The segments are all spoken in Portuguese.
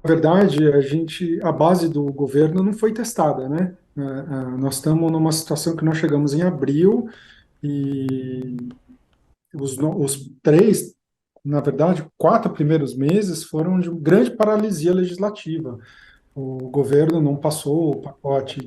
verdade, a base do governo não foi testada, né? Nós estamos numa situação que nós chegamos em abril e os três, na verdade, 4 primeiros meses foram de grande paralisia legislativa. O governo não passou o pacote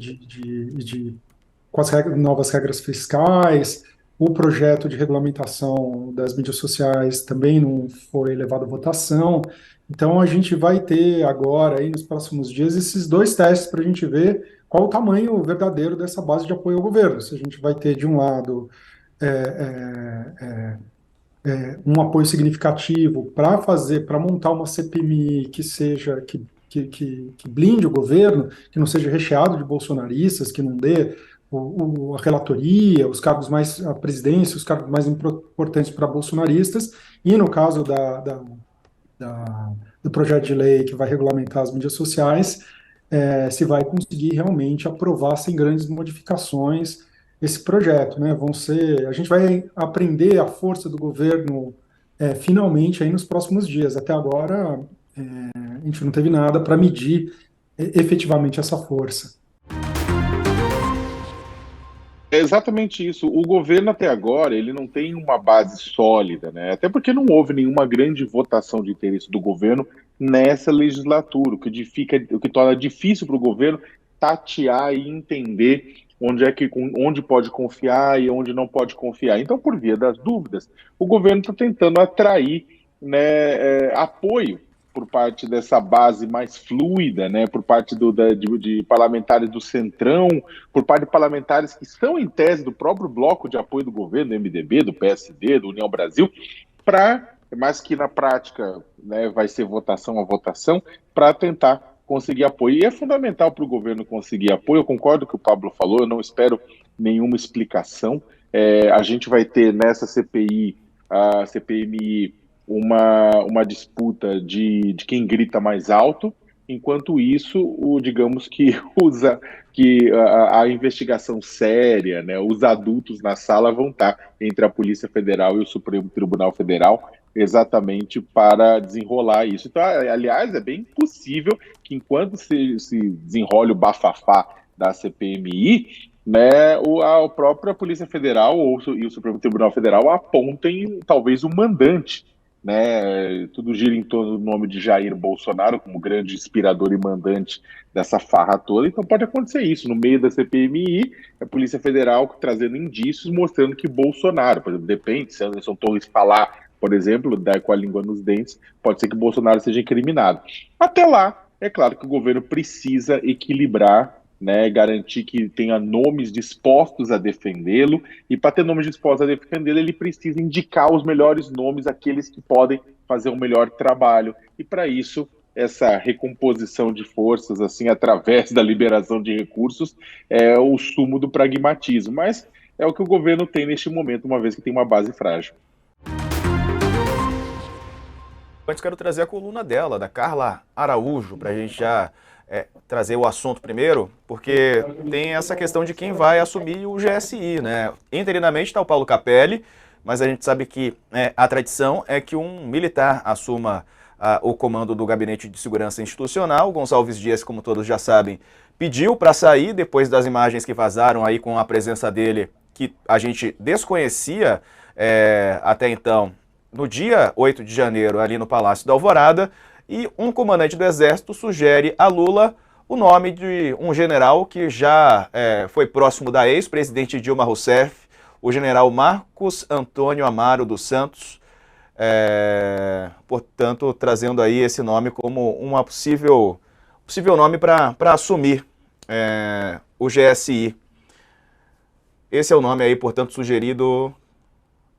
com as novas regras fiscais, o projeto de regulamentação das mídias sociais também não foi levado à votação. Então, a gente vai ter agora, aí nos próximos dias, esses dois testes para a gente ver qual o tamanho verdadeiro dessa base de apoio ao governo. Se a gente vai ter, de um lado, um apoio significativo para montar uma CPMI que seja, que blinde o governo, que não seja recheado de bolsonaristas, que não dê a relatoria, a presidência, os cargos mais importantes para bolsonaristas, e no caso do projeto de lei que vai regulamentar as mídias sociais, se vai conseguir realmente aprovar sem grandes modificações esse projeto, né? A gente vai aprender a força do governo finalmente aí nos próximos dias. Até agora, a gente não teve nada para medir efetivamente essa força. É exatamente isso. O governo até agora ele não tem uma base sólida, né? Até porque não houve nenhuma grande votação de interesse do governo nessa legislatura, o que torna difícil para o governo tatear e entender onde pode confiar e onde não pode confiar. Então, por via das dúvidas, o governo está tentando atrair, né, apoio por parte dessa base mais fluida, né, por parte de parlamentares do Centrão, por parte de parlamentares que estão em tese do próprio bloco de apoio do governo, do MDB, do PSD, do União Brasil, mas que na prática, né, vai ser votação a votação, para tentar conseguir apoio. E é fundamental para o governo conseguir apoio. Eu concordo com o que o Pablo falou, eu não espero nenhuma explicação. A gente vai ter nessa CPI, a CPMI, uma disputa de quem grita mais alto. Enquanto isso, digamos que a investigação séria, né, os adultos na sala vão estar entre a Polícia Federal e o Supremo Tribunal Federal, exatamente para desenrolar isso. Então, aliás, é bem possível que enquanto se desenrole o bafafá da CPMI, né, a própria Polícia Federal e o Supremo Tribunal Federal apontem talvez o mandante, né? Tudo gira em torno do nome de Jair Bolsonaro como grande inspirador e mandante dessa farra toda. Então pode acontecer isso no meio da CPMI, a Polícia Federal trazendo indícios mostrando que Bolsonaro, por exemplo, depende se Anderson Torres falar, por exemplo, dar com a língua nos dentes, pode ser que Bolsonaro seja incriminado. Até lá, é claro que o governo precisa equilibrar, né, garantir que tenha nomes dispostos a defendê-lo, e para ter nomes dispostos a defendê-lo, ele precisa indicar os melhores nomes, aqueles que podem fazer um melhor trabalho. E para isso, essa recomposição de forças, assim, através da liberação de recursos, é o sumo do pragmatismo. Mas é o que o governo tem neste momento, uma vez que tem uma base frágil. Antes quero trazer a coluna dela, da Carla Araújo, para a gente já trazer o assunto primeiro, porque tem essa questão de quem vai assumir o GSI, né? Interinamente está o Paulo Capelli, mas a gente sabe que a tradição é que um militar assuma o comando do Gabinete de Segurança Institucional. Gonçalves Dias, como todos já sabem, pediu para sair depois das imagens que vazaram aí com a presença dele, que a gente desconhecia até então, no dia 8 de janeiro, ali no Palácio da Alvorada, e um comandante do Exército sugere a Lula o nome de um general que já foi próximo da ex-presidente Dilma Rousseff, o general Marcos Antônio Amaro dos Santos, portanto, trazendo aí esse nome como uma possível nome para assumir o GSI. Esse é o nome aí, portanto, sugerido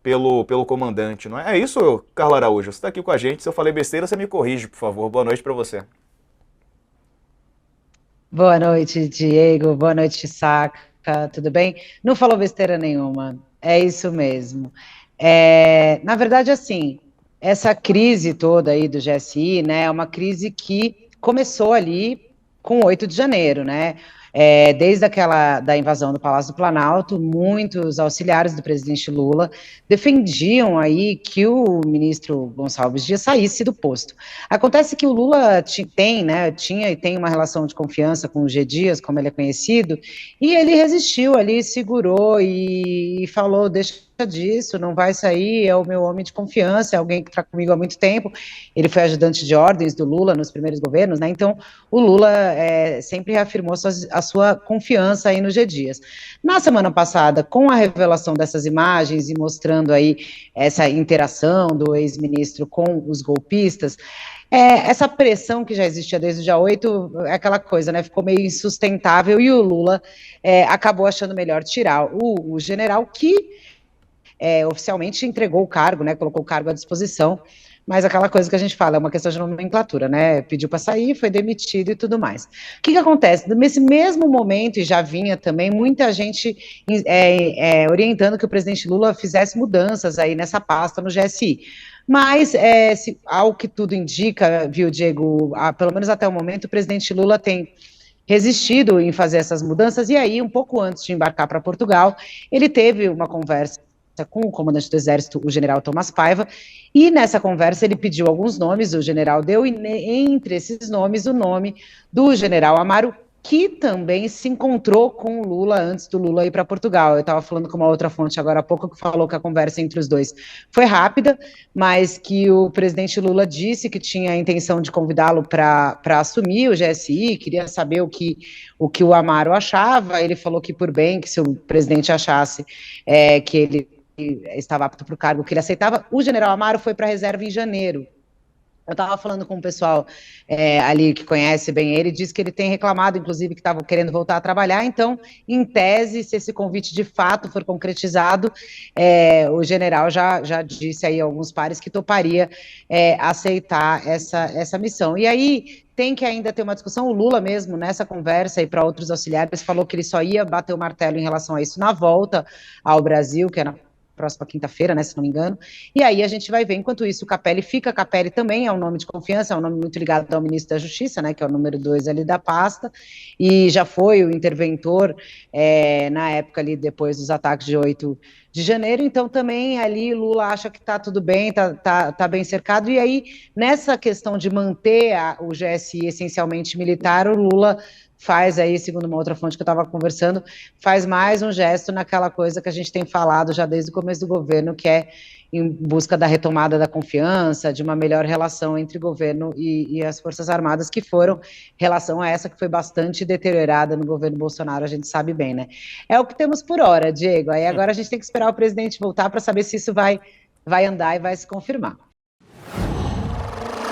pelo comandante, não é? É isso, Carla Araújo? Você está aqui com a gente. Se eu falei besteira, você me corrige, por favor. Boa noite para você. Boa noite, Diego. Boa noite, Saca. Tudo bem? Não falou besteira nenhuma. É isso mesmo. Na verdade, assim, essa crise toda aí do GSI, né, é uma crise que começou ali com 8 de janeiro, né? Desde da invasão do Palácio do Planalto, muitos auxiliares do presidente Lula defendiam aí que o ministro Gonçalves Dias saísse do posto. Acontece que o Lula tinha e tem uma relação de confiança com o G. Dias, como ele é conhecido, e ele resistiu ali, segurou e falou, deixa disso, não vai sair, é o meu homem de confiança, é alguém que está comigo há muito tempo. Ele foi ajudante de ordens do Lula nos primeiros governos, né? Então o Lula sempre reafirmou a sua confiança aí no G. Dias. Na semana passada, com a revelação dessas imagens e mostrando aí essa interação do ex-ministro com os golpistas, essa pressão que já existia desde o dia 8, é aquela coisa, né? Ficou meio insustentável e o Lula acabou achando melhor tirar o general que oficialmente entregou o cargo, né, colocou o cargo à disposição, mas aquela coisa que a gente fala, é uma questão de nomenclatura, né, pediu para sair, foi demitido e tudo mais. O que acontece? Nesse mesmo momento, e já vinha também, muita gente orientando que o presidente Lula fizesse mudanças aí nessa pasta no GSI, mas, ao que tudo indica, viu, Diego, pelo menos até o momento, o presidente Lula tem resistido em fazer essas mudanças, e aí, um pouco antes de embarcar para Portugal, ele teve uma conversa com o comandante do Exército, o general Thomas Paiva, e nessa conversa ele pediu alguns nomes, o general deu, e entre esses nomes, o nome do general Amaro, que também se encontrou com o Lula antes do Lula ir para Portugal. Eu estava falando com uma outra fonte agora há pouco que falou que a conversa entre os dois foi rápida, mas que o presidente Lula disse que tinha a intenção de convidá-lo para assumir o GSI, queria saber o que o Amaro achava. Ele falou que por bem, que se o presidente achasse que ele estava apto para o cargo, que ele aceitava. O general Amaro foi para a reserva em janeiro. Eu estava falando com o pessoal ali que conhece bem ele, disse que ele tem reclamado, inclusive, que estava querendo voltar a trabalhar. Então, em tese, se esse convite de fato for concretizado, o general já disse aí a alguns pares que toparia aceitar essa missão. E aí tem que ainda ter uma discussão. O Lula mesmo, nessa conversa e para outros auxiliares, falou que ele só ia bater o martelo em relação a isso na volta ao Brasil, que é na próxima quinta-feira, né, se não me engano, e aí a gente vai ver. Enquanto isso, o Capelli fica. Capelli também é um nome de confiança, é um nome muito ligado ao ministro da Justiça, né, que é o número 2 ali da pasta, e já foi o interventor na época ali, depois dos ataques de 8 de janeiro, então também ali Lula acha que está tudo bem, tá bem cercado, e aí nessa questão de manter o GSI essencialmente militar, o Lula faz aí, segundo uma outra fonte que eu estava conversando, faz mais um gesto naquela coisa que a gente tem falado já desde o começo do governo, que é em busca da retomada da confiança, de uma melhor relação entre o governo e as Forças Armadas, que foram, relação a essa que foi bastante deteriorada no governo Bolsonaro, a gente sabe bem, né? É o que temos por hora, Diego, aí agora a gente tem que esperar o presidente voltar para saber se isso vai andar e vai se confirmar.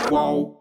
Qual?